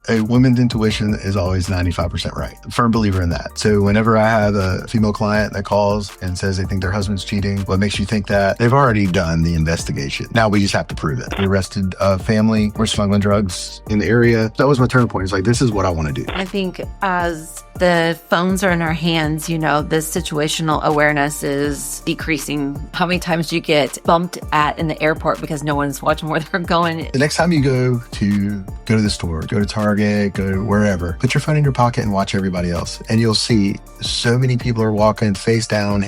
A woman's intuition is always 95% right. Firm believer in that. So whenever I have a female client that calls and says they think their husband's cheating, what makes you think that? They've already done the investigation. Now we just have to prove it. We arrested a family. We're smuggling drugs in the area. That was my turning point. It's like, this is what I want to do. I think as the phones are in our hands, this situational awareness is decreasing. How many times do you get bumped at in the airport because no one's watching where they're going? The next time you go to the store, go to Target, go to wherever, put your phone in your pocket and watch everybody else. And you'll see so many people are walking face down,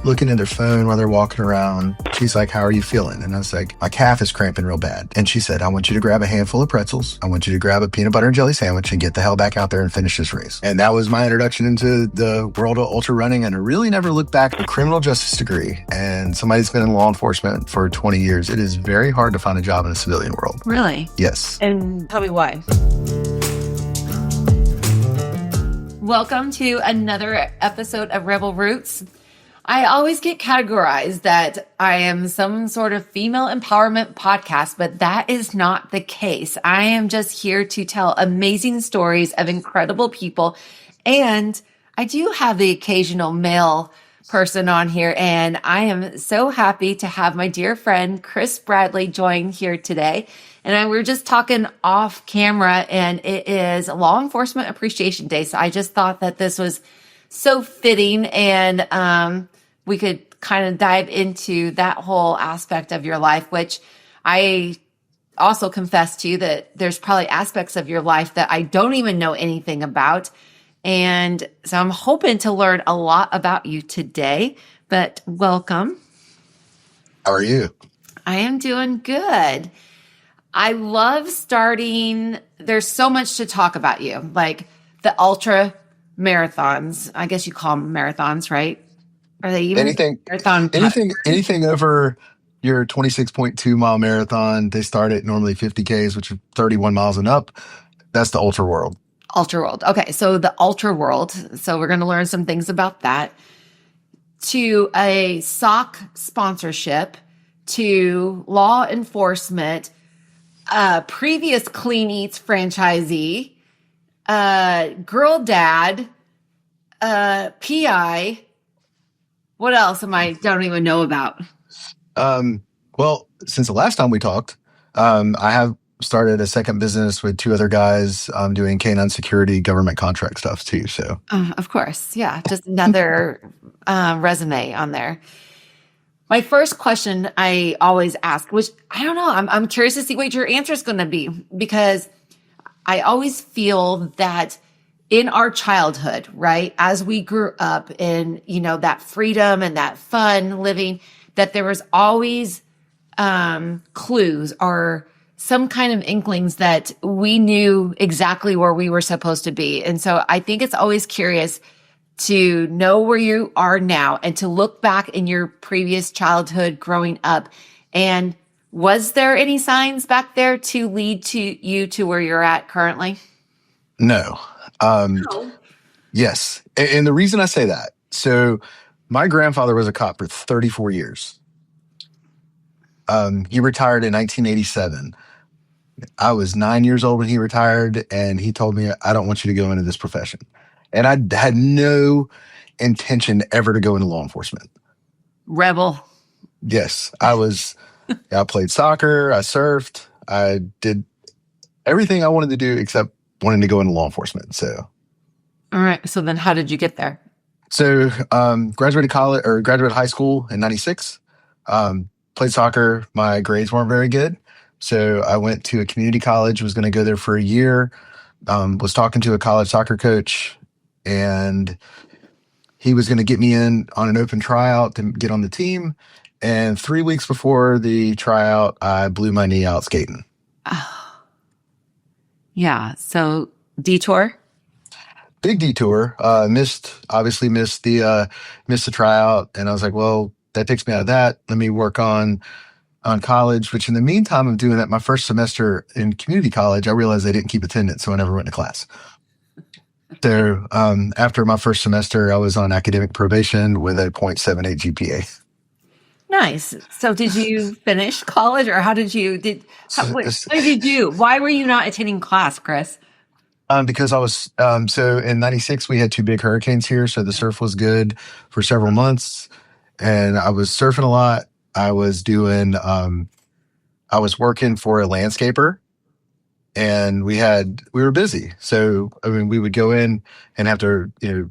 looking at their phone while they're walking around. She's like, how are you feeling? And I was like, my calf is cramping real bad. And she said, I want you to grab a handful of pretzels. I want you to grab a peanut butter and jelly sandwich and get the hell back out there and finish this race. And that was my introduction into the world of ultra running, and I really never looked back. A criminal justice degree and somebody's been in law enforcement for 20 years. It is very hard to find a job in a civilian world. Really? Yes. And tell me why. Welcome to another episode of Rebel Roots. I always get categorized that I am some sort of female empowerment podcast, but that is not the case. I am just here to tell amazing stories of incredible people. And I do have the occasional male person on here, and I am so happy to have my dear friend Chris Bradley join here today. And we were just talking off camera, and it is Law Enforcement Appreciation Day. So I just thought that this was so fitting, and we could kind of dive into that whole aspect of your life, which I also confess to you that there's probably aspects of your life that I don't even know anything about. And so I'm hoping to learn a lot about you today, but welcome. How are you? I am doing good. I love starting. There's so much to talk about you, like the ultra marathons. I guess you call them marathons, right? Are they even marathon? Anything over your 26.2 mile marathon, they start at normally 50 Ks, which is 31 miles and up. That's the ultra world. Ultra world. Okay. So the ultra world. So we're going to learn some things about that. To a sock sponsorship, to law enforcement, previous Clean Eats franchisee, girl dad, PI. What else don't even know about? Well, since the last time we talked, I have started a second business with two other guys doing canine security government contract stuff too. So, of course. Yeah. Just another resume on there. My first question I always ask, which I don't know, I'm curious to see what your answer is going to be, because I always feel that in our childhood, right, as we grew up in, that freedom and that fun living, that there was always clues or some kind of inklings that we knew exactly where we were supposed to be. And so I think it's always curious to know where you are now and to look back in your previous childhood growing up. And was there any signs back there to lead to you to where you're at currently? No. No. Yes. And the reason I say that, so my grandfather was a cop for 34 years. He retired in 1987. I was 9 years old when he retired, and he told me, I don't want you to go into this profession. And I had no intention ever to go into law enforcement. Rebel. Yes. I played soccer. I surfed. I did everything I wanted to do except wanting to go into law enforcement. So. All right. So then how did you get there? So graduated high school in 96. Played soccer. My grades weren't very good. So I went to a community college, was going to go there for a year, was talking to a college soccer coach, and he was going to get me in on an open tryout to get on the team. And 3 weeks before the tryout, I blew my knee out skating. Oh. Yeah. So detour? Big detour. Missed the tryout. And I was like, well, that takes me out of that. Let me work on college, which in the meantime of doing that, my first semester in community college, I realized they didn't keep attendance, so I never went to class. So after my first semester, I was on academic probation with a 0.78 GPA. Nice. So did you finish college, or what did you do? Why were you not attending class, Chris? Because I was so in '96 we had two big hurricanes here, so the surf was good for several months, and I was surfing a lot. I was doing I was working for a landscaper, and we were busy. So I mean, we would go in and have to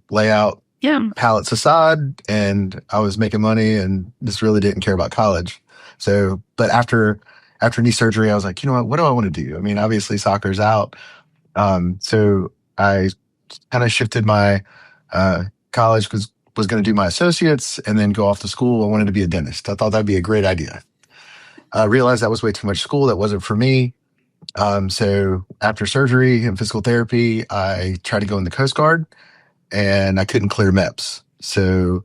lay out Yeah. pallets of sod, and I was making money, and just really didn't care about college. So, but after knee surgery, I was like, you know what do I want to do? I mean, obviously soccer's out. So I kind of shifted my college because was going to do my associates and then go off to school. I wanted to be a dentist. I thought that'd be a great idea. I realized that was way too much school. That wasn't for me. So after surgery and physical therapy, I tried to go in the Coast Guard and I couldn't clear MEPS. So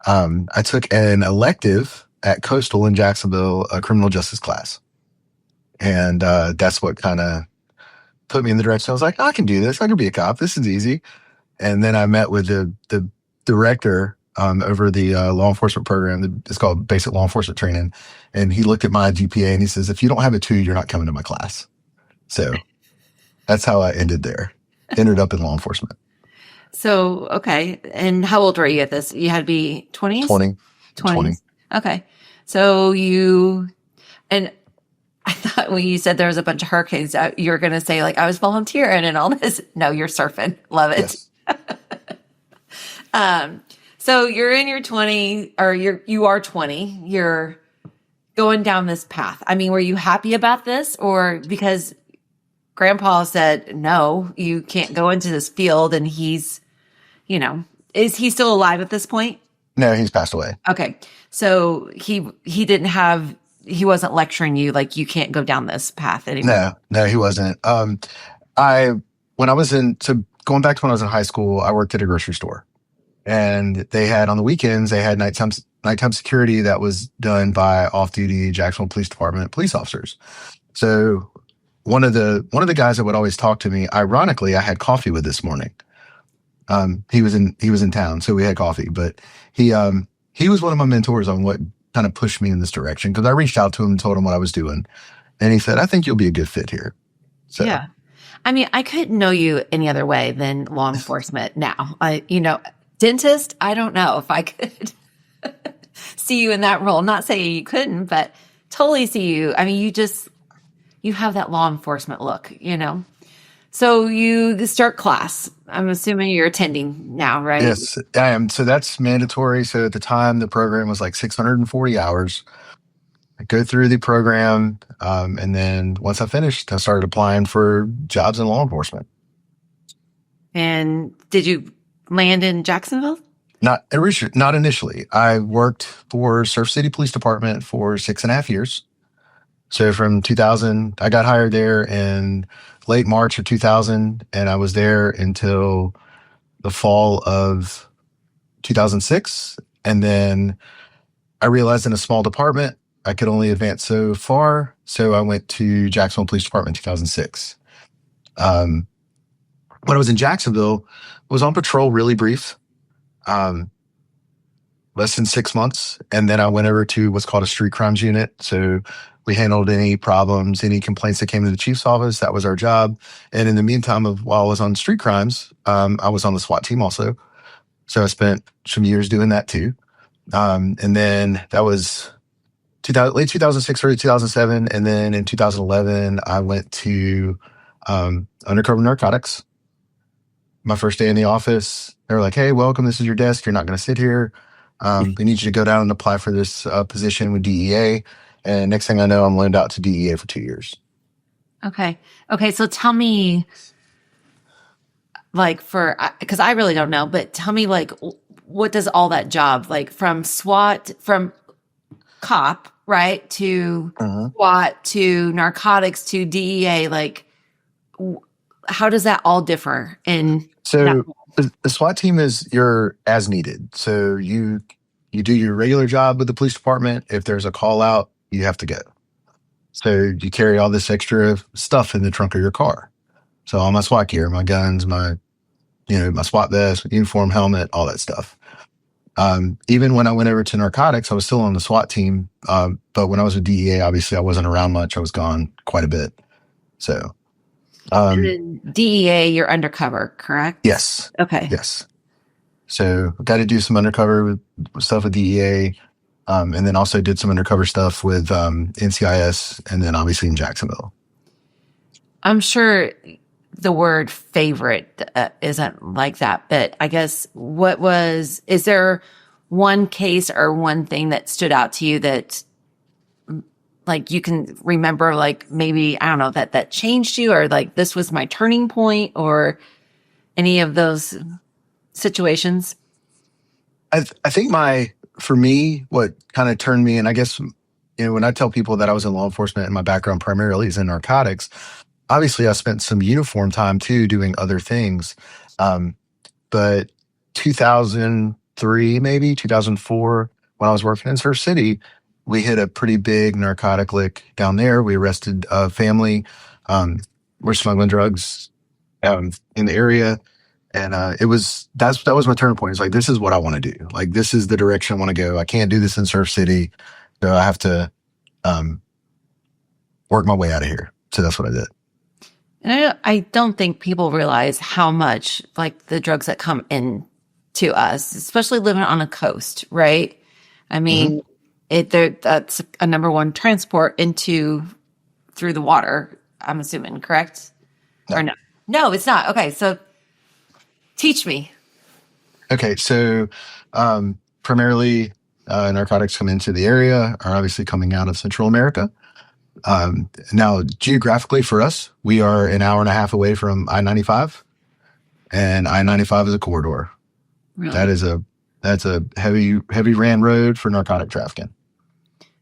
I took an elective at Coastal in Jacksonville, a criminal justice class. And that's what kind of put me in the direction. I was like, I can do this. I can be a cop. This is easy. And then I met with the director over the law enforcement program. It's called Basic Law Enforcement Training. And he looked at my GPA and he says, if you don't have a 2, you're not coming to my class. So that's how I ended there. Ended up in law enforcement. So, okay. And how old were you at this? You had to be 20s? 20. 20. Okay. So and I thought when you said there was a bunch of hurricanes, you were going to say like, I was volunteering and all this. No, you're surfing. Love it. Yes. So you're in your 20 or you are 20, you're going down this path. I mean, were you happy about this or because grandpa said, no, you can't go into this field and he's, is he still alive at this point? No, he's passed away. Okay. So he wasn't lecturing you like you can't go down this path anymore. No, he wasn't. Going back to when I was in high school, I worked at a grocery store. And they had on the weekends, they had nighttime security that was done by off-duty Jacksonville Police Department police officers. So one of the guys that would always talk to me, ironically, I had coffee with this morning. He was in town, so we had coffee. But he was one of my mentors on what kind of pushed me in this direction because I reached out to him and told him what I was doing, and he said, "I think you'll be a good fit here." So yeah, I mean, I couldn't know you any other way than law enforcement. Now, dentist, I don't know if I could see you in that role. Not saying you couldn't, but totally see you. I mean, you have that law enforcement look, So you start class. I'm assuming you're attending now, right? Yes, I am. So that's mandatory. So at the time, the program was like 640 hours. I go through the program, and then once I finished, I started applying for jobs in law enforcement. And did you land in Jacksonville? Not initially. I worked for Surf City Police Department for 6.5 years. So from 2000, I got hired there in late March of 2000, and I was there until the fall of 2006. And then I realized in a small department, I could only advance so far. So I went to Jacksonville Police Department in 2006. When I was in Jacksonville, I was on patrol really brief, less than 6 months. And then I went over to what's called a street crimes unit. So we handled any problems, any complaints that came to the chief's office. That was our job. And in the meantime, while I was on street crimes, I was on the SWAT team also. So I spent some years doing that too. And then that was late 2006, early 2007. And then in 2011, I went to undercover narcotics. My first day in the office, they were like, "Hey, welcome. This is your desk. You're not going to sit here. We need you to go down and apply for this position with DEA." And next thing I know, I'm loaned out to DEA for 2 years. Okay. So tell me, because I really don't know, but tell me, what does all that job, from SWAT, from cop, right, to SWAT, to narcotics, to DEA, how does that all differ So the SWAT team is your as needed. So you do your regular job with the police department. If there's a call out, you have to go. So you carry all this extra stuff in the trunk of your car. So all my SWAT gear, my guns, my SWAT vest, uniform, helmet, all that stuff. Even when I went over to narcotics, I was still on the SWAT team. But when I was with DEA, obviously I wasn't around much. I was gone quite a bit. So And Um, then DEA, you're undercover, correct? yes, Okay. yes. So got to do some undercover with stuff with DEA, and then also did some undercover stuff with NCIS, and then obviously in Jacksonville. I'm sure the word favorite isn't like that, but I guess is there one case or one thing that stood out to you that like you can remember, like maybe, I don't know, that changed you, or like this was my turning point, or any of those situations? I think for me, what kind of turned me, and I guess, when I tell people that I was in law enforcement and my background primarily is in narcotics, obviously I spent some uniform time too doing other things. But 2003, maybe 2004, when I was working in Surf City, we hit a pretty big narcotic lick down there. We arrested a family. We're smuggling drugs in the area. And that was my turning point. It's like, this is what I want to do. Like, this is the direction I want to go. I can't do this in Surf City. So I have to work my way out of here. So that's what I did. And I don't think people realize how much like the drugs that come in to us, especially living on a coast, right? I mean, that's a number one transport through the water, I'm assuming, correct? No. Or no? No, it's not. Okay, so teach me. Okay, so primarily narcotics come into the area are obviously coming out of Central America. Now, geographically for us, we are an hour and a half away from I-95, and I-95 is a corridor. Really? That's a heavy ran road for narcotic trafficking.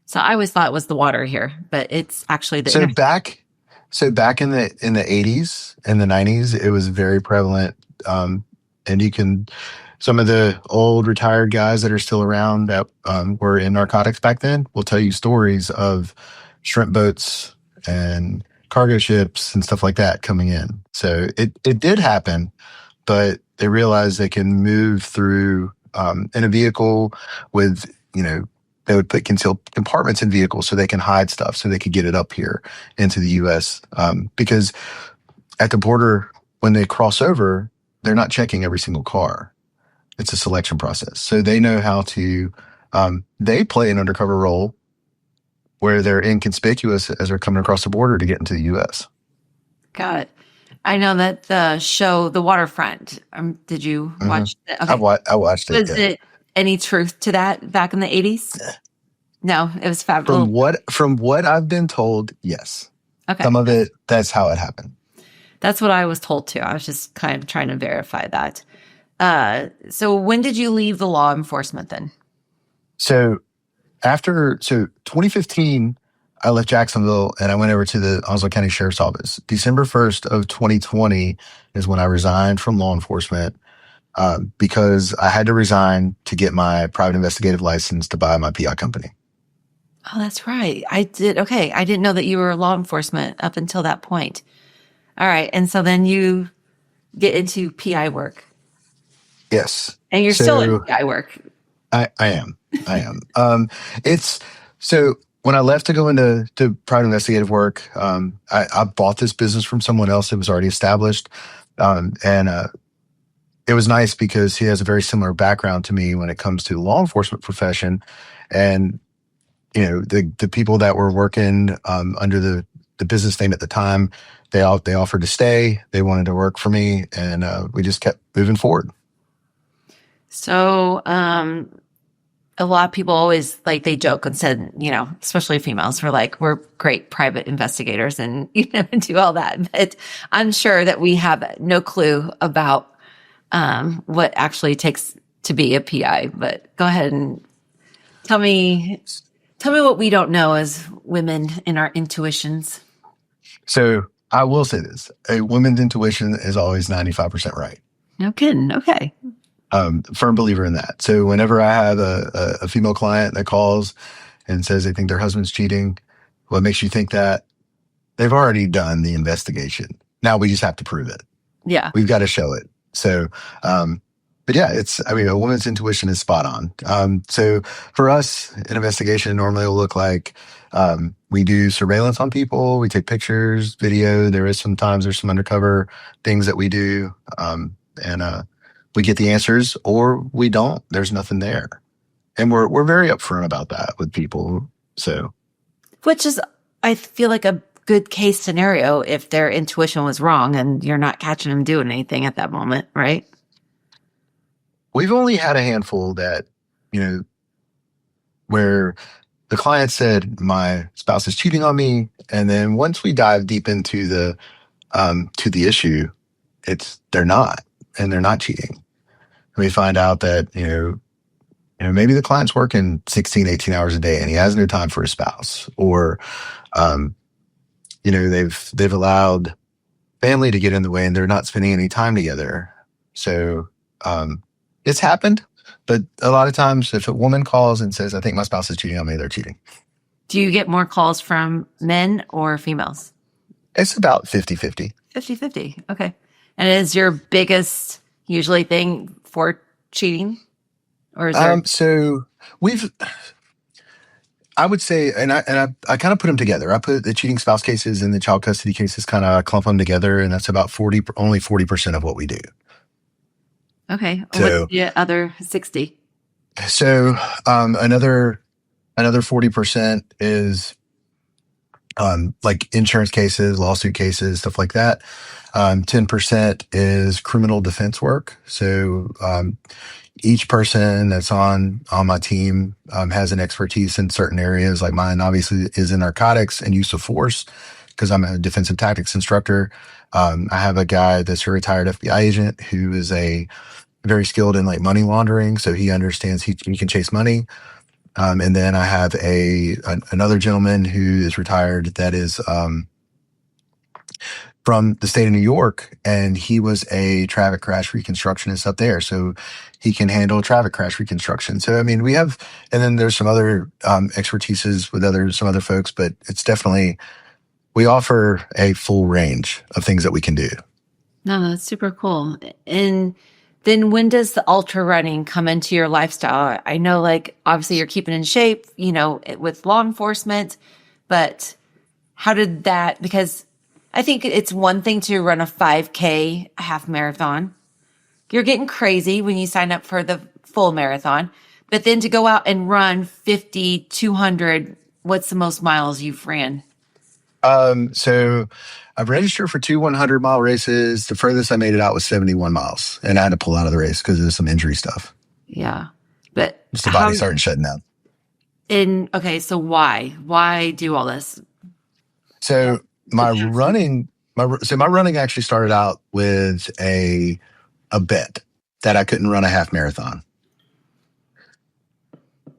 So I always thought it was the water here, but it's actually the back in the 80s and the 90s, it was very prevalent. And some of the old retired guys that are still around that were in narcotics back then will tell you stories of shrimp boats and cargo ships and stuff like that coming in. So it did happen, but they realized they can move through in a vehicle with, they would put concealed compartments in vehicles so they can hide stuff so they could get it up here into the U.S. Because at the border, when they cross over, they're not checking every single car. It's a selection process. So they know how to, they play an undercover role where they're inconspicuous as they're coming across the border to get into the U.S. Got it. I know that the show, The Waterfront, did you watch it? Okay. I watched it. Was it any truth to that back in the 80s? No, it was fabulous. From what I've been told, yes. Okay. Some of it, that's how it happened. That's what I was told too. I was just kind of trying to verify that. So when did you leave the law enforcement then? So 2015, I left Jacksonville and I went over to the Onslow County Sheriff's Office. December 1st of 2020 is when I resigned from law enforcement because I had to resign to get my private investigative license to buy my PI company. Oh, that's right. I did. Okay. I didn't know that you were law enforcement up until that point. All right. And so then you get into PI work. Yes. And you're still in PI work. I am. It's so when I left to go into private investigative work, I bought this business from someone else that was already established. And it was nice because he has a very similar background to me when it comes to the law enforcement profession. And, the people that were working under the business name at the time, they offered to stay. They wanted to work for me. And we just kept moving forward. So, a lot of people always they joke and said, especially females, we're great private investigators and do all that. But I'm sure that we have no clue about what actually takes to be a PI. But go ahead and tell me what we don't know as women in our intuitions. So I will say this: a woman's intuition is always 95% right. No kidding. Okay. Firm believer in that. So whenever I have a female client that calls and says they think their husband's cheating, what makes you think that? They've already done the investigation. Now we just have to prove it. Yeah. We've got to show it. So But yeah, I mean, a woman's intuition is spot on. So for us, an investigation normally will look like we do surveillance on people, we take pictures, video. Sometimes there's some undercover things that we do, and we get the answers or we don't. There's nothing there, and we're very upfront about that with people. So, Which is, I feel like a good case scenario if their intuition was wrong and you're not catching them doing anything at that moment, right? we've only had a handful that, where the client said, my spouse is cheating on me. And then once we dive deep into to the issue, they're not, and they're not cheating. We find out that, maybe the client's working 16, 18 hours a day and he has no time for his spouse, or, they've allowed family to get in the way and they're not spending any time together. So, it's happened, but a lot of times if a woman calls and says, I think my spouse is cheating on me, they're cheating. Do you get more calls from men or females? It's about 50-50. 50-50. Okay. And is your biggest usually thing for cheating? Or is there So I would say, and I kind of put them together. I put the cheating spouse cases and the child custody cases, kind of clump them together, and that's about only 40% of what we do. okay. So- What's the other 60? So another 40% is like insurance cases, lawsuit cases, stuff like that. 10% is criminal defense work. So each person that's on my team has an expertise in certain areas. Like mine obviously is in narcotics and use of force because I'm a defensive tactics instructor. I have a guy that's a retired FBI agent who is very skilled in like money laundering. So he understands he can chase money. And then I have another gentleman who is retired that is from the state of New York, and he was a traffic crash reconstructionist up there. So he can handle traffic crash reconstruction. So, I mean, and then there's some other expertises with some other folks, but it's definitely, we offer a full range of things that we can do. No, that's super cool. And then when does the ultra running come into your lifestyle? I know, like, obviously you're keeping in shape, with law enforcement, but how did that, because I think it's one thing to run a 5K, a half marathon. You're getting crazy when you sign up for the full marathon, but then to go out and run 50, 200, what's the most miles you've ran? So I've registered for 2 100-mile races. The furthest I made it out was 71 miles, and I had to pull out of the race because of some injury stuff. Yeah. But Just the body started shutting down. Okay, so why do all this? So my running actually started out with a bet that I couldn't run a half marathon. I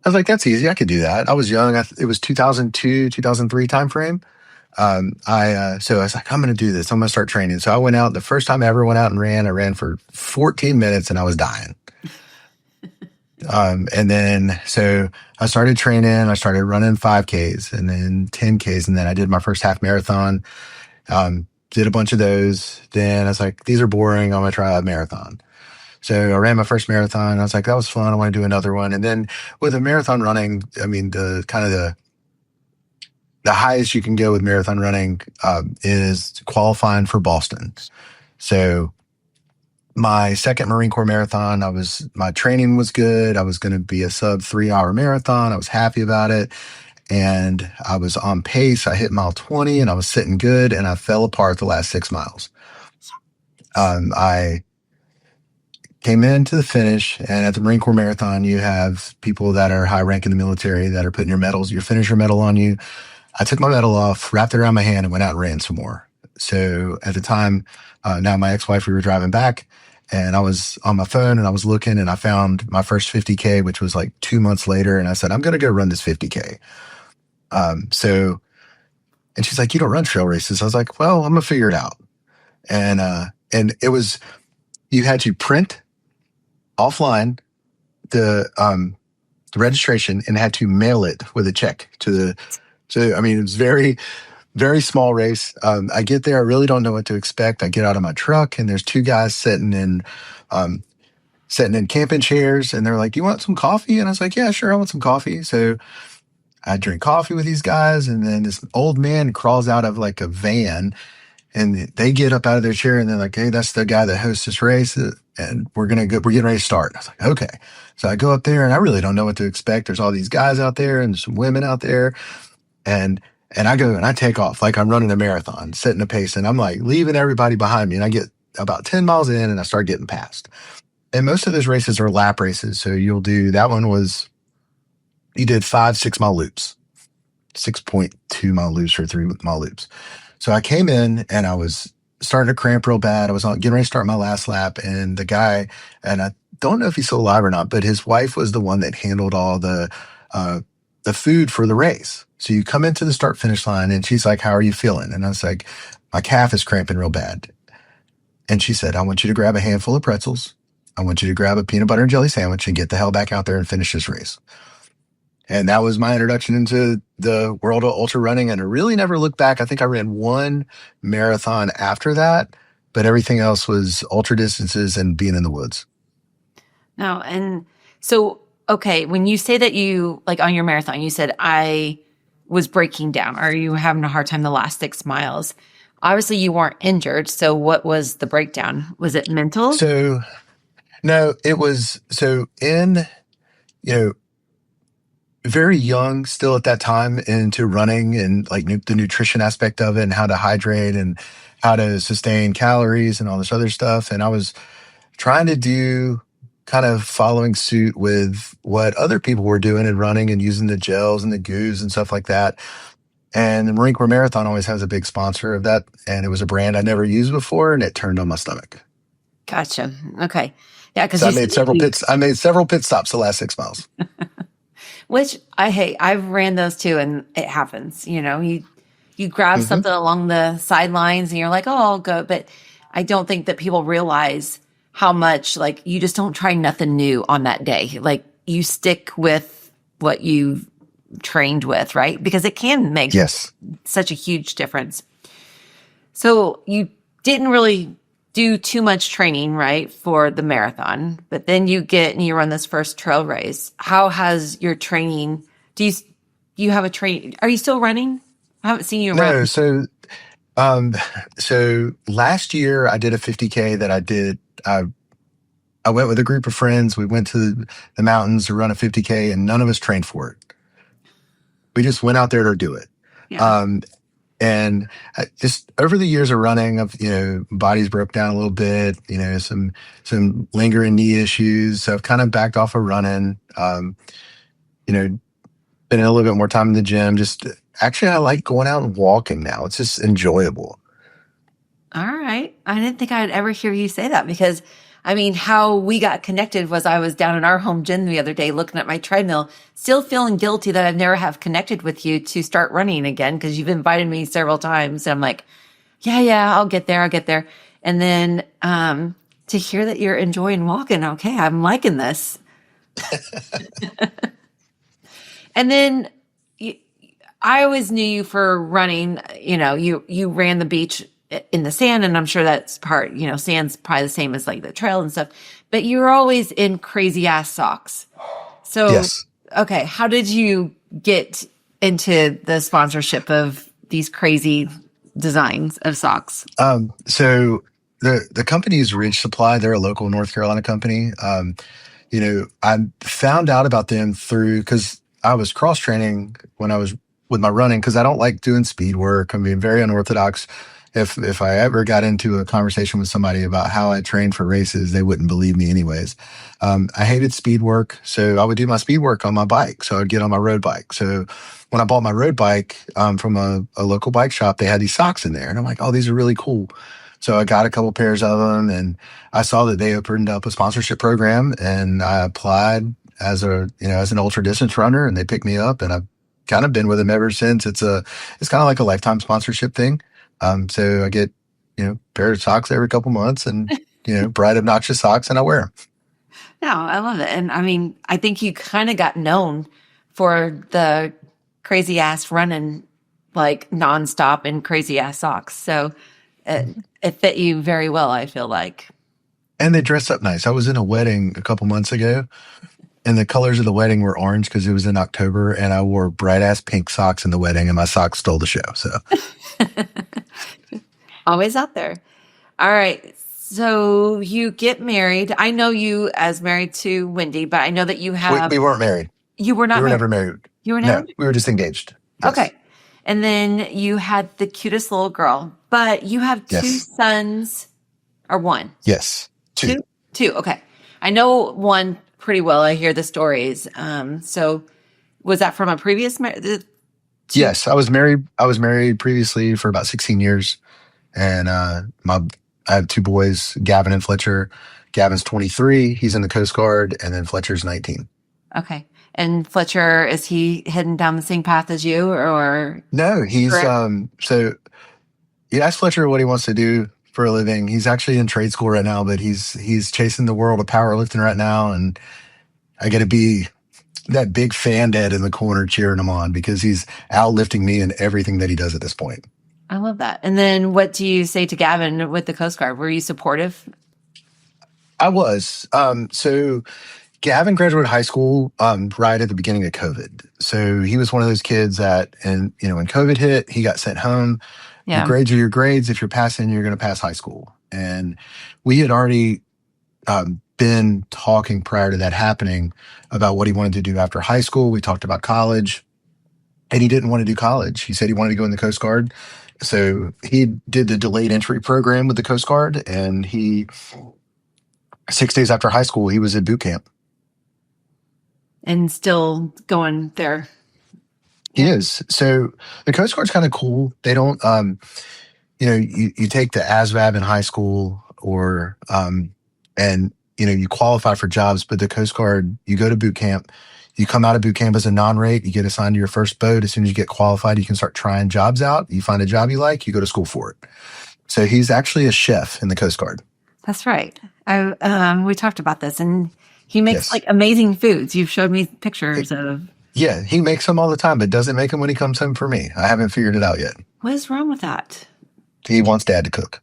was like, that's easy. I could do that. I was young. It was 2002, 2003 timeframe. So I was like, I'm going to do this. I'm going to start training. So I went out. The first time I ever went out and ran, I ran for 14 minutes and I was dying. And then, so I started training. I started running 5Ks and then 10Ks. And then I did my first half marathon. Did a bunch of those. Then I was like, these are boring. I'm going to try a marathon. So I ran my first marathon. I was like, that was fun. I want to do another one. And then with a marathon running, I mean, the highest you can go with marathon running is qualifying for Boston. So my second Marine Corps marathon, my training was good. I was going to be a sub 3-hour marathon. I was happy about it. And I was on pace. I hit mile 20 and I was sitting good, and I fell apart the last 6 miles. I came into the finish, and at the Marine Corps Marathon, you have people that are high rank in the military that are putting your finisher medal on you. I took my medal off, wrapped it around my hand, and went out and ran some more. So at the time, now my ex-wife, we were driving back, and I was on my phone and I was looking, and I found my first 50K, which was like 2 months later. And I said, I'm going to go run this 50K. And she's like, you don't run trail races. I was like, well, I'm going to figure it out. And it was, you had to print offline the registration and had to mail it with a check so, I mean, it was very, very small race. I get there. I really don't know what to expect. I get out of my truck and there's 2 guys sitting in sitting in camping chairs, and they're like, "Do you want some coffee?" And I was like, "Yeah, sure, I want some coffee." So I drink coffee with these guys, and then this old man crawls out of like a van, and they get up out of their chair, and they're like, "Hey, that's the guy that hosts this race, and we're getting ready to start." And I was like, "Okay." So I go up there, and I really don't know what to expect. There's all these guys out there and some women out there, and I go and I take off like I'm running a marathon, setting a pace, and I'm like leaving everybody behind me, and I get about 10 miles in, and I start getting past. And most of those races are lap races, so that one was you did 5 6 mile loops, 6.2 mile loops or 3 mile loops. So I came in and I was starting to cramp real bad. I was getting ready to start my last lap, and the guy, and I don't know if he's still alive or not, but his wife was the one that handled all the food for the race. So you come into the start finish line, and she's like, "How are you feeling?" And I was like, "My calf is cramping real bad." And she said, "I want you to grab a handful of pretzels. I want you to grab a peanut butter and jelly sandwich and get the hell back out there and finish this race." And that was my introduction into the world of ultra running. And I really never looked back. I think I ran one marathon after that, but everything else was ultra distances and being in the woods. No, and so, okay, when you say that you, like on your marathon, you said, I was breaking down, or you were having a hard time the last 6 miles. Obviously, you weren't injured. So what was the breakdown? Was it mental? So, no, it was, you know, very young still at that time into running and like the nutrition aspect of it and how to hydrate and how to sustain calories and all this other stuff. And I was trying to do kind of following suit with what other people were doing and running and using the gels and the goos and stuff like that. And the Marine Corps Marathon always has a big sponsor of that. And it was a brand I never used before, and it turned on my stomach. Gotcha. Okay. Yeah. Cause so I made several pit stops the last 6 miles. Which I hate. I've ran those too, and it happens. You grab something along the sidelines, and you're like, "Oh, I'll go." But I don't think that people realize how much, like, you just don't try nothing new on that day. Like, you stick with what you trained with, right? Because it can make such a huge difference. So you didn't really do too much training, right, for the marathon, but then you run this first trail race. How has your training, do you have a train? Are you still running? I haven't seen you run. No. So last year I did a 50K that I did. I went with a group of friends. We went to the mountains to run a 50K, and none of us trained for it. We just went out there to do it. Yeah. And just over the years of running, bodies broke down a little bit, some lingering knee issues. So I've kind of backed off of running, been in a little bit more time in the gym. Actually, I like going out and walking now. It's just enjoyable. All right. I didn't think I'd ever hear you say that, because how we got connected was I was down in our home gym the other day looking at my treadmill, still feeling guilty that I've never have connected with you to start running again, because you've invited me several times. And I'm like, yeah, I'll get there. And then to hear that you're enjoying walking, okay, I'm liking this. And then I always knew you for running. You ran the beach in the sand, and I'm sure that's part, sand's probably the same as like the trail and stuff, but you're always in crazy ass socks. So, yes. Okay. How did you get into the sponsorship of these crazy designs of socks? So the company is Ridge Supply. They're a local North Carolina company. I found out about them because I was cross training when I was with my running, because I don't like doing speed work. I'm being very unorthodox. If I ever got into a conversation with somebody about how I trained for races, they wouldn't believe me anyways. I hated speed work, so I would do my speed work on my bike. So I'd get on my road bike. So when I bought my road bike from a local bike shop, they had these socks in there. And I'm like, "Oh, these are really cool." So I got a couple pairs of them, and I saw that they opened up a sponsorship program, and I applied as an ultra distance runner, and they picked me up, and I've kind of been with them ever since. It's kind of like a lifetime sponsorship thing. So I get, a pair of socks every couple months, and, bright, obnoxious socks, and I wear them. No, I love it. And I think you kind of got known for the crazy ass running, like nonstop in crazy ass socks. So it fit you very well, I feel like. And they dress up nice. I was in a wedding a couple months ago, and the colors of the wedding were orange because it was in October, and I wore bright ass pink socks in the wedding, and my socks stole the show. So Always out there. All right. So you get married. I know you as married to Wendy, but I know that you have. we weren't married. You were not We were married. never married. You were No, not? we were just engaged. Yes. Okay. And then you had the cutest little girl, but you have two Yes. sons or one? Yes. Two. Two. Okay. I know one pretty well. I hear the stories. So was that from a previous marriage? Yes, I was married. I was married previously for about 16 years, and I have two boys, Gavin and Fletcher. Gavin's 23. He's in the Coast Guard, and then Fletcher's 19. Okay. And Fletcher, is he heading down the same path as you, or? No, he's Correct. so you ask Fletcher what he wants to do for a living. He's actually in trade school right now, but he's chasing the world of powerlifting right now, and I got to be that big fan dad in the corner cheering him on because he's outlifting me in everything that he does at this point. I love that. And then what do you say to Gavin with the Coast Guard? Were you supportive? I was. So Gavin graduated high school right at the beginning of COVID. So he was one of those kids that, and when COVID hit, he got sent home. Yeah. Your grades are your grades. If you're passing, you're going to pass high school. And we had already been talking prior to that happening about what he wanted to do after high school. We talked about college, and he didn't want to do college. He said he wanted to go in the Coast Guard. So he did the delayed entry program with the Coast Guard, and 6 days after high school, he was at boot camp. And still going there. He is. So the Coast Guard's kind of cool. They don't, you take the ASVAB in high school and you qualify for jobs, but the Coast Guard, you go to boot camp, you come out of boot camp as a non-rate, you get assigned to your first boat. As soon as you get qualified, you can start trying jobs out. You find a job you like, you go to school for it. So he's actually a chef in the Coast Guard. That's right. We talked about this, and he makes Yes. amazing foods. You've showed me pictures of. Yeah, he makes them all the time, but doesn't make them when he comes home for me. I haven't figured it out yet. What is wrong with that? He wants dad to cook.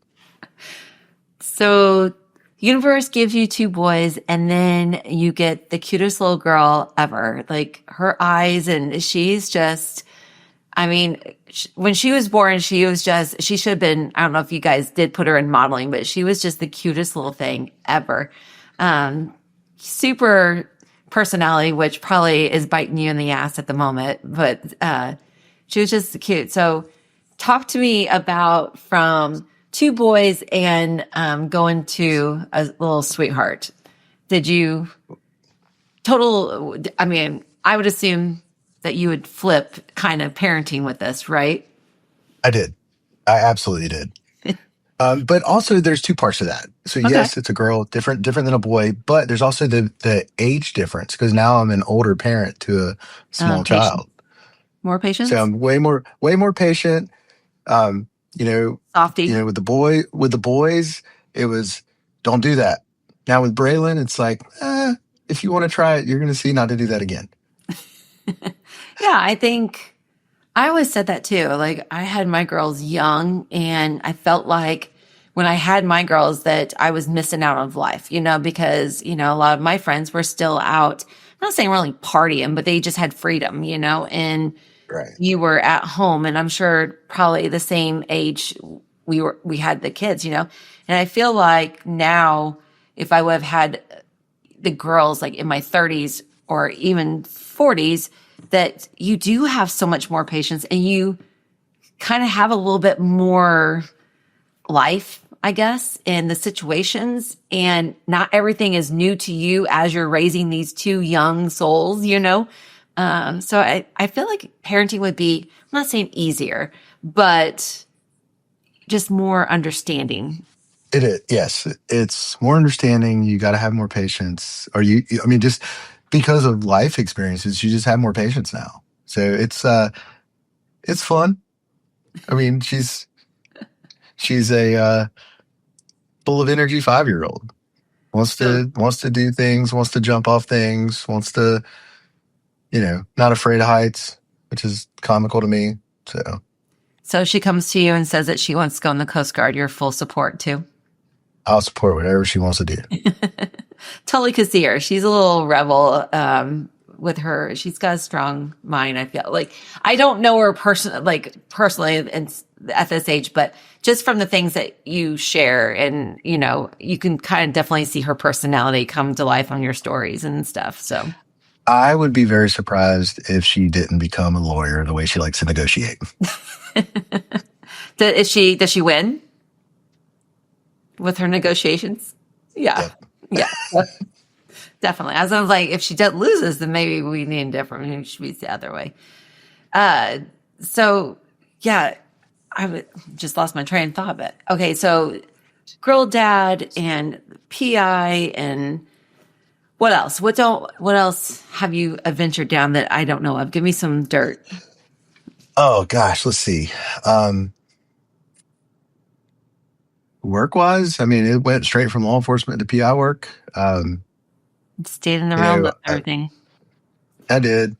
So universe gives you two boys, and then you get the cutest little girl ever. Like her eyes, and she's just, when she was born, she should have been, I don't know if you guys did put her in modeling, but she was just the cutest little thing ever. Super personality, which probably is biting you in the ass at the moment, but she was just cute. So talk to me about from two boys and going to a little sweetheart. Did you I would assume that you would flip kind of parenting with this, right? I did. I absolutely did. But also there's two parts to that. So Okay. yes, it's a girl, different than a boy, but there's also the age difference because now I'm an older parent to a small Patient. child. More patience? So I'm way more patient. Softy. With the boys, it was don't do that. Now with Braylon, it's like, if you want to try it, you're going to see not to do that again. Yeah, I think I always said that too. Like I had my girls young, and I felt like when I had my girls that I was missing out on life, because, a lot of my friends were still out. I'm not saying really partying, but they just had freedom, and Right. you were at home, and I'm sure probably the same age we had the kids, and I feel like now if I would have had the girls like in my 30s or even 40s, that you do have so much more patience and you kind of have a little bit more life, I guess, in the situations, and not everything is new to you as you're raising these two young souls, So I feel like parenting would be, I'm not saying easier, but just more understanding. It is. Yes. It's more understanding. You got to have more patience just because of life experiences, you just have more patience now. So it's fun. She's a full of energy 5-year-old. Wants to do things, wants to jump off things, wants to, not afraid of heights, which is comical to me. So she comes to you and says that she wants to go in the Coast Guard. You're full support too. I'll support whatever she wants to do. Totally could see her. She's a little rebel with her. She's got a strong mind. I feel like I don't know her personally and at this age, but just from the things that you share, and you can kind of definitely see her personality come to life on your stories and stuff. So I would be very surprised if she didn't become a lawyer the way she likes to negotiate. Does she win with her negotiations? Yeah. Yep. Yeah. Definitely. As I was like, if she loses, then maybe we need different. Maybe she be the other way. So yeah, just lost my train of thought. But okay, so girl dad and PI and what else? What else have you adventured down that I don't know of? Give me some dirt. Oh gosh, let's see. Work wise, I mean, it went straight from law enforcement to PI work. Stayed in the realm of everything. I did.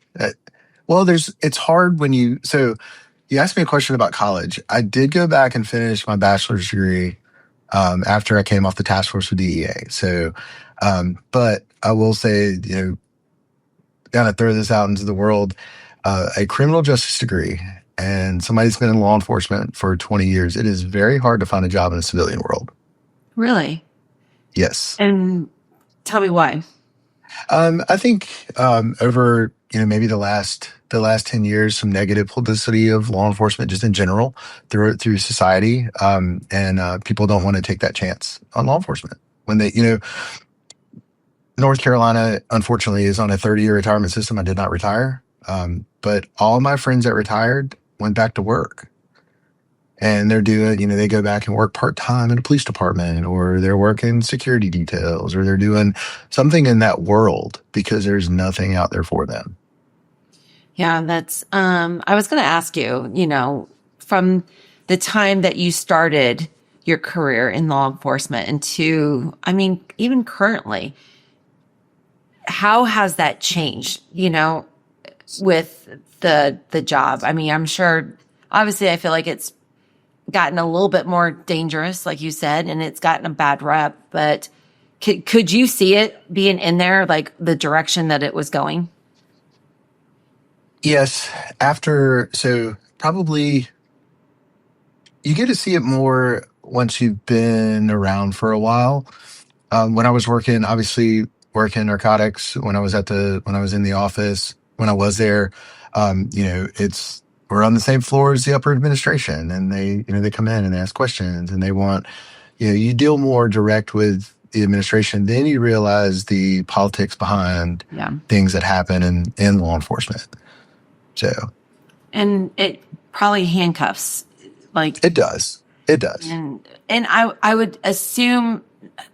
Well, it's hard when you asked me a question about college. I did go back and finish my bachelor's degree after I came off the task force with DEA. So, but I will say, kind of throw this out into the world, a criminal justice degree and somebody's been in law enforcement for 20 years, it is very hard to find a job in a civilian world. Really? Yes. And tell me why. I think over maybe the last 10 years, some negative publicity of law enforcement just in general through society, and people don't want to take that chance on law enforcement when they North Carolina unfortunately is on a 30-year retirement system. I did not retire, but all my friends that retired went back to work. And they're doing, they go back and work part-time in a police department, or they're working security details, or they're doing something in that world because there's nothing out there for them. Yeah, that's, I was going to ask you, from the time that you started your career in law enforcement into, even currently, how has that changed, with the job? I'm sure, obviously, I feel like it's gotten a little bit more dangerous, like you said, and it's gotten a bad rep, but could you see it being in there, like the direction that it was going? Yes. So probably you get to see it more once you've been around for a while. When I was working narcotics, when I was in the office, when I was there, we're on the same floor as the upper administration, and they come in and they ask questions, and they want, you deal more direct with the administration. Then you realize the politics behind things that happen in law enforcement. So, and it probably handcuffs, like it does. And I would assume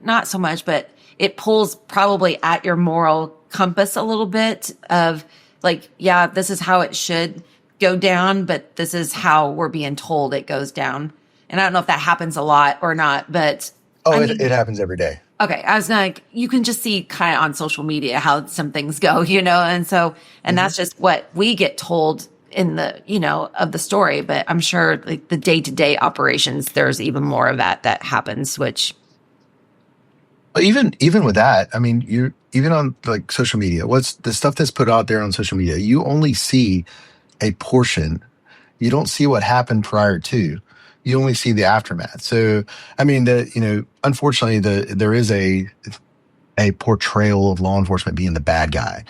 not so much, but it pulls probably at your moral compass a little bit of like, yeah, this is how it should go down, but this is how we're being told it goes down. And I don't know if that happens a lot or not, but it happens every day. Okay. I was like, you can just see kind of on social media how some things go, and so, and that's just what we get told in the, of the story. But I'm sure like the day-to-day operations, there's even more of that happens, which. But even with that, you're even on like social media, what's the stuff that's put out there on social media, you only see a portion. You don't see what happened prior to. You only see the aftermath. So, unfortunately, there is a portrayal of law enforcement being the bad guy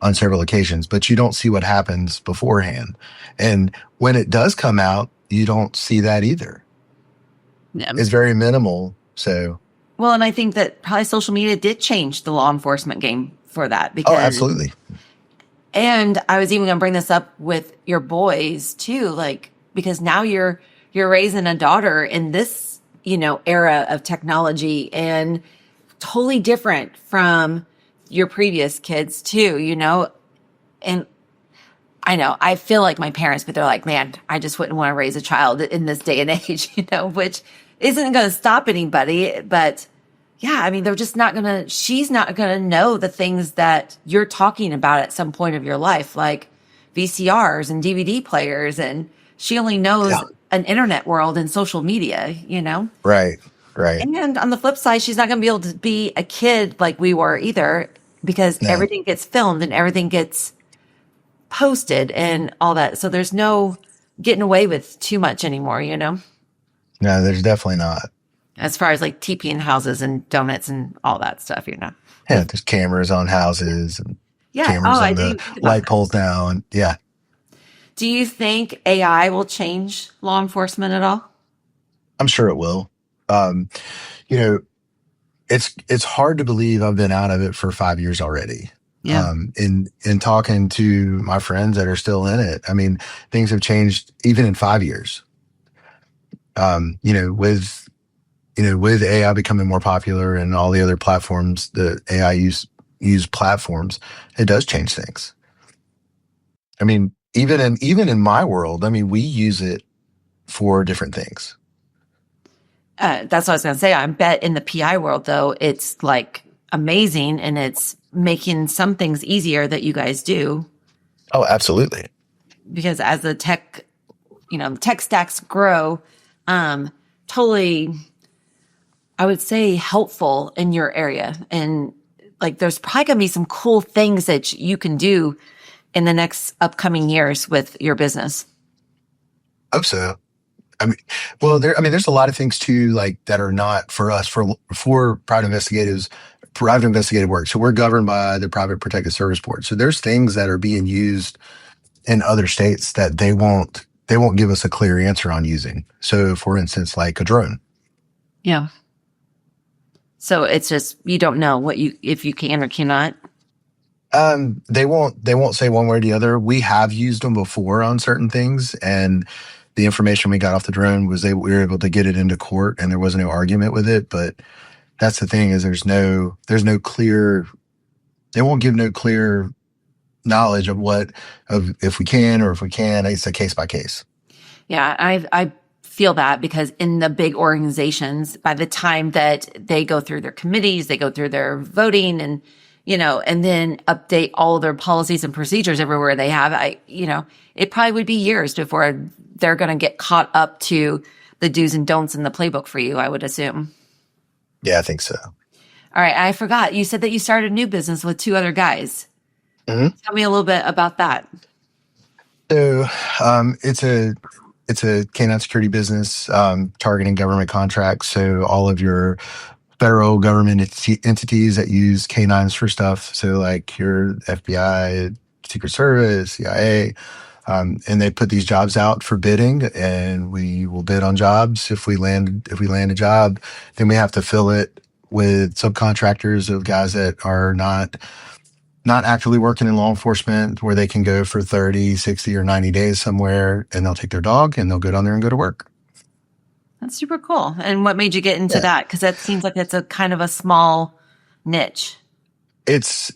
on several occasions, but you don't see what happens beforehand. And when it does come out, you don't see that either. Yeah. It's very minimal. So. Well, and I think that probably social media did change the law enforcement game for that. Because, absolutely. And I was even going to bring this up with your boys too, like, because now you're raising a daughter in this, era of technology and totally different from your previous kids too, and I know, I feel like my parents, but they're like, man, I just wouldn't want to raise a child in this day and age, which isn't going to stop anybody. But yeah, they're just she's not going to know the things that you're talking about at some point of your life, like VCRs and DVD players. And she only knows an internet world and social media, Right. Right. And on the flip side, she's not going to be able to be a kid like we were either, because No, everything gets filmed and everything gets posted and all that. So there's no getting away with too much anymore, no, there's definitely not. as far as like TPing houses and donuts and all that stuff. Yeah, there's cameras on houses and Yeah. Oh, cameras I on didn't the even think about light that. poles now. And yeah, Do you think AI will change law enforcement at all? I'm sure it will. Um, you know, it's hard to believe I've been out of it for 5 years already. Yeah. In talking to my friends that are still in it, I mean, things have changed even in 5 years. With AI becoming more popular and all the other platforms, the AI use platforms, it does change things. I mean, even in my world, I mean, we use it for different things. That's what I was going to say. I bet in the PI world, though, it's like amazing and it's making some things easier that you guys do, Oh, absolutely. because as the tech stacks grow, totally, I would say helpful in your area. And like, there's probably going to be some cool things that you can do in the next upcoming years with your business. Hope so. I mean, well, there's a lot of things too, like that are not for us for private investigative work. So we're governed by the Private Protective Service Board. So there's things that are being used in other states that they won't give us a clear answer on using. So, for instance, like a drone. Yeah. So it's just, you don't know if you can or cannot. They won't say one way or the other. We have used them before on certain things, and the information we got off the drone was we were able to get it into court, and there was no argument with it. But that's the thing, is there's no clear. They won't give no clear knowledge of if we can or if we can. It's a case by case. Yeah, I feel that, because in the big organizations, by the time that they go through their committees, they go through their voting and then update all their policies and procedures everywhere they have, it probably would be years before they're going to get caught up to the do's and don'ts in the playbook for you, I would assume. Yeah, I think so. All right, I forgot. You said that you started a new business with two other guys. Mm-hmm. Tell me a little bit about that. So it's a canine security business, targeting government contracts. So all of your federal government entities that use canines for stuff. So like your FBI, Secret Service, CIA, and they put these jobs out for bidding, and we will bid on jobs. If we land a job, then we have to fill it with subcontractors of guys that are not actively working in law enforcement, where they can go for 30, 60, or 90 days somewhere, and they'll take their dog and they'll go down there and go to work. That's super cool. And what made you get into that? Because that seems like it's a kind of a small niche. It's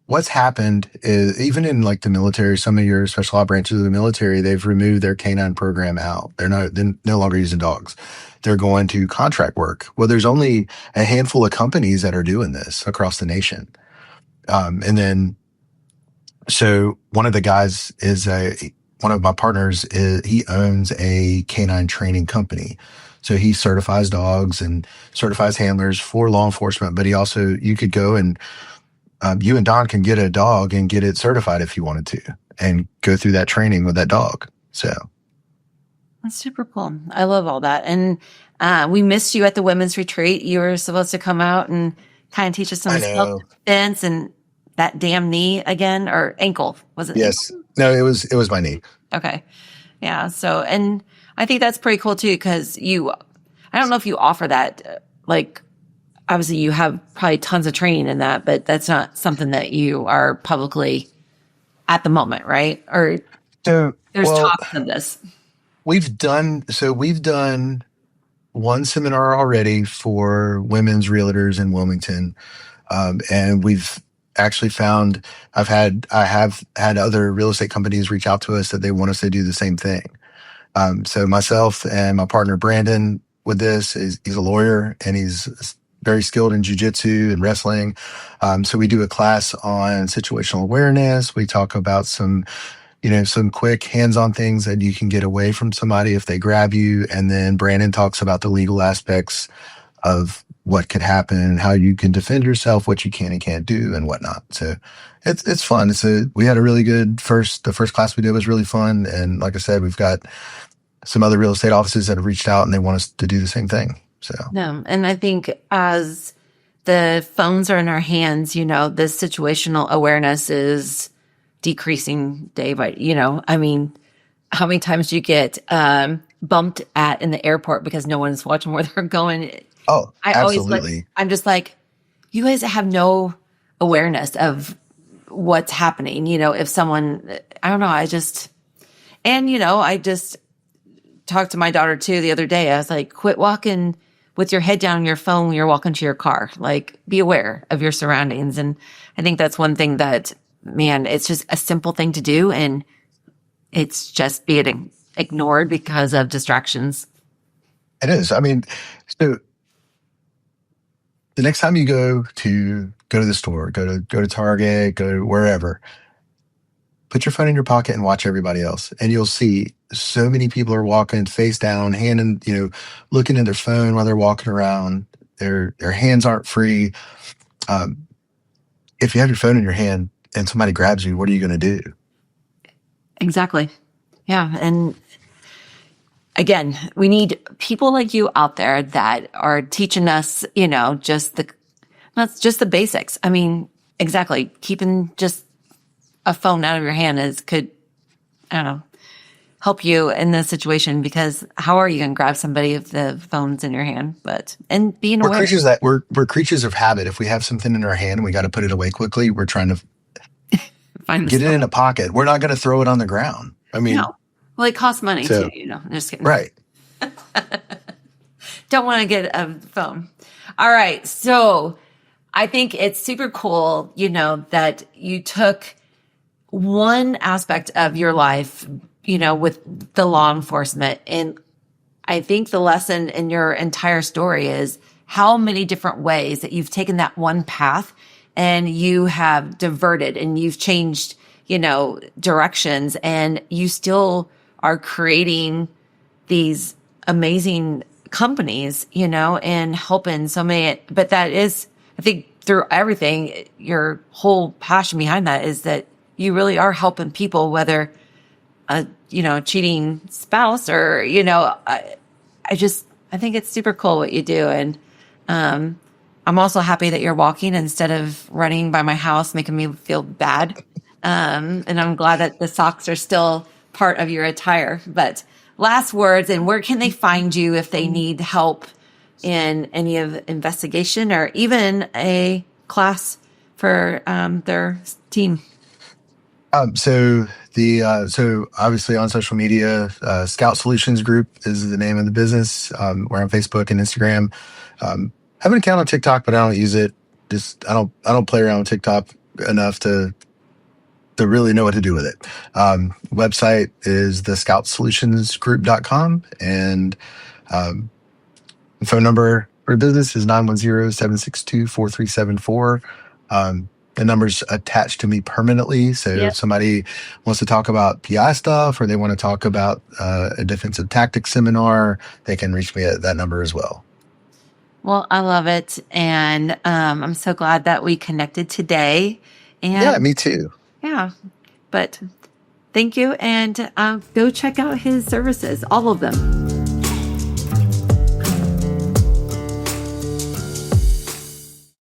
what's happened is, even in like the military, some of your special op branches of the military, they've removed their canine program out. They're no longer using dogs. They're going to contract work. Well, there's only a handful of companies that are doing this across the nation. And then, so one of my partners he owns a canine training company. So he certifies dogs and certifies handlers for law enforcement, but you could go and you and Don can get a dog and get it certified if you wanted to, and go through that training with that dog. So that's super cool. I love all that. And we missed you at the women's retreat. You were supposed to come out and kind of teach us some self-defense and that damn knee again, or ankle. Was it? Yes. Ankle? No, it was my knee. Okay. Yeah. So, and I think that's pretty cool too, because I don't know if you offer that, like, obviously you have probably tons of training in that, but that's not something that you are publicly at the moment, right? Or there's talks of this. We've done one seminar already for women's realtors in Wilmington. And we've actually found I have had other real estate companies reach out to us that they want us to do the same thing. So myself and my partner Brandon with this he's a lawyer, and he's very skilled in jiu-jitsu and wrestling. So we do a class on situational awareness. We talk about some some quick hands-on things that you can get away from somebody if they grab you. And then Brandon talks about the legal aspects of what could happen and how you can defend yourself, what you can and can't do, and whatnot. So it's fun. We had a really good the first class we did was really fun. And like I said, we've got some other real estate offices that have reached out and they want us to do the same thing. So no, and I think as the phones are in our hands, this situational awareness is decreasing day by, I mean, how many times do you get bumped at in the airport because no one's watching where they're going? Oh, absolutely. I'm just like, you guys have no awareness of what's happening. If someone, I don't know, I just talked to my daughter too the other day. I was like, quit walking with your head down on your phone when you're walking to your car. Like, be aware of your surroundings. And I think that's one thing that, man, it's just a simple thing to do. And it's just being ignored because of distractions. It is. I mean, so the next time you go to the store, go to Target, go to wherever, put your phone in your pocket and watch everybody else. And you'll see so many people are walking face down, looking at their phone while they're walking around. Their hands aren't free. If you have your phone in your hand and somebody grabs you, what are you going to do? Exactly. Yeah. And again, we need people like you out there that are teaching us, that's just the basics. I mean, exactly. Keeping just a phone out of your hand could, I don't know, help you in this situation, because how are you going to grab somebody if the phone's in your hand? And being aware. We're creatures of habit. If we have something in our hand and we got to put it away quickly, we're trying to get it in a pocket. We're not going to throw it on the ground. I mean, no. Well, it costs money too, Just kidding. Right. Don't want to get a phone. All right. So I think it's super cool, that you took one aspect of your life, with the law enforcement. And I think the lesson in your entire story is how many different ways that you've taken that one path and you have diverted and you've changed, directions, and you still are creating these amazing companies, and helping so many. But that is, I think, through everything, your whole passion behind that is that you really are helping people, whether a cheating spouse or I think it's super cool what you do. And I'm also happy that you're walking instead of running by my house, making me feel bad. And I'm glad that the socks are still part of your attire. But last words, and where can they find you if they need help in any of investigation or even a class for their team? So obviously on social media, Scout Solutions Group is the name of the business. We're on Facebook and Instagram. I have an account on TikTok, but I don't use it. I don't play around with TikTok enough to really know what to do with it. Website is thescoutsolutionsgroup.com, and the phone number for business is 910-762-4374. The number's attached to me permanently. So if somebody wants to talk about PI stuff or they want to talk about a defensive tactics seminar, they can reach me at that number as well. Well, I love it. And I'm so glad that we connected today. And yeah, me too. Yeah. But thank you. And go check out his services, all of them.